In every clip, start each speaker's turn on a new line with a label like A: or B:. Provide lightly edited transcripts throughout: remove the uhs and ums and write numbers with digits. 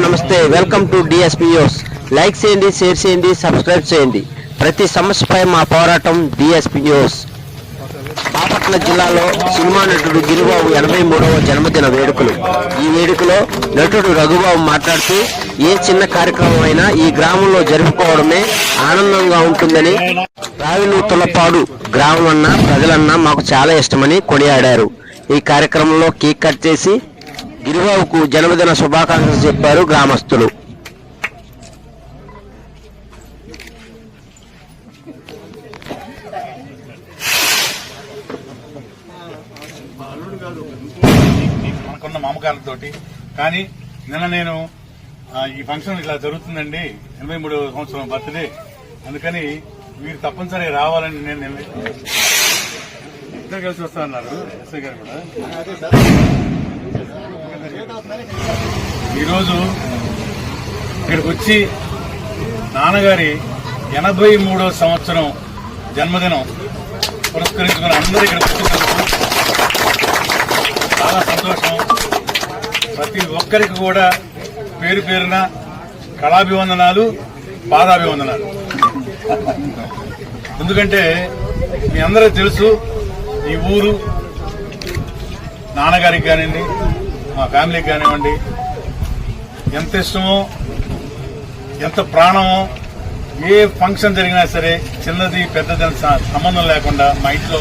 A: నమస్తే, welcome to DSP news. Like చేయండి, share చేయండి, సబ్స్క్రైబ్ చేయండి. ప్రతి సమస్యపై మా పోరాటం డిఎస్పీ న్యూస్. బాపట్ల జిల్లాలో సినిమా నటుడు గిరిబాబు 83వ జన్మదిన వేడుకలు. ఈ వేడుకలో నటుడు రఘుబాబు మాట్లాడుతూ, ఏ చిన్న కార్యక్రమం అయినా ఈ గ్రామంలో జరుపుకోవడమే ఆనందంగా ఉంటుందని, రావినూతులపాడు గ్రామం అన్నా ప్రజలన్నా మాకు చాలా ఇష్టమని కొనియాడారు. ఈ కార్యక్రమంలో కేక్ కట్ చేసి గిరిబాబుకు జన్మదిన శుభాకాంక్షలు చెప్పారు గ్రామస్తులు.
B: మనకున్న మమకారంతోటి కానీ నిన్న నేను ఈ ఫంక్షన్ ఇలా జరుగుతుందండి, 83వ సంవత్సరం బర్త్డే, అందుకని మీరు తప్పనిసరిగా రావాలని నేను ఇద్దరు కలిసి వస్తా అన్నారు ఎస్ఐ గారు కూడా. ఈరోజు ఇక్కడికి వచ్చి నాన్నగారి 83వ సంవత్సరం జన్మదినం పురస్కరించుకుని అందరూ ఇక్కడికి వచ్చినందుకు చాలా సంతోషం. ప్రతి ఒక్కరికి కూడా పేరు పేరున కళాభివందనాలు, పాదాభివందనాలు. ఎందుకంటే మీ అందరూ తెలుసు, ఈ ఊరు నాన్నగారికి కానివ్వండి, మా ఫ్యామిలీకి కానివ్వండి ఎంత ఇష్టమో, ఎంత ప్రాణమో. ఏ ఫంక్షన్ జరిగినా సరే చిన్నది పెద్దదని సంబంధం లేకుండా మా ఇంట్లో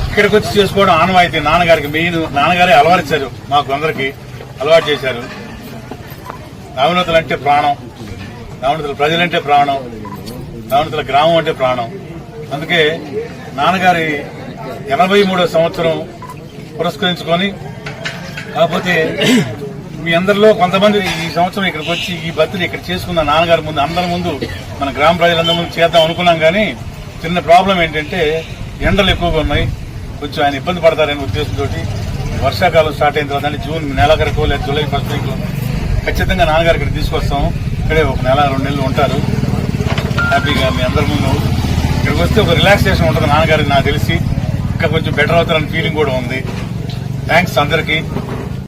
B: ఇక్కడికి వచ్చి చేసుకోవడం ఆనవాయితీ. నాన్నగారికి మెయిన్ నాన్నగారే అలవారిచ్చారు, మాకు అందరికి అలవాటు చేశారు. రావినూతలు అంటే ప్రాణం, రావినూతల ప్రజలంటే ప్రాణం, రావినూతల గ్రామం అంటే ప్రాణం. అందుకే నాన్నగారి 83వ సంవత్సరం పురస్కరించుకొని, కాకపోతే మీ అందరిలో కొంతమంది ఈ సంవత్సరం ఇక్కడికి వచ్చి ఈ బర్త్డే ఇక్కడ చేసుకున్న నాన్నగారి ముందు, అందరి ముందు, మన గ్రామ ప్రజలందరి ముందు చేద్దాం అనుకున్నాం. కానీ చిన్న ప్రాబ్లం ఏంటంటే ఎండలు ఎక్కువగా ఉన్నాయి, కొంచెం ఆయన ఇబ్బంది పడతారనే ఉద్దేశంతో వర్షాకాలం స్టార్ట్ అయిన తర్వాత జూన్ నెలాఖరుకో లేదా జూలై ఫస్ట్ వీక్ లో ఖచ్చితంగా నాన్నగారు ఇక్కడ తీసుకొస్తాం. ఇక్కడే ఒక నెల 2 నెలలు ఉంటారు హ్యాపీగా మీ అందరి ముందు. ఇక్కడికి వస్తే ఒక రిలాక్సేషన్ ఉంటుంది నాన్నగారికి, నాకు తెలిసి ఇంకా కొంచెం బెటర్ అవుతారని ఫీలింగ్ కూడా ఉంది. థ్యాంక్స్ అందరికీ.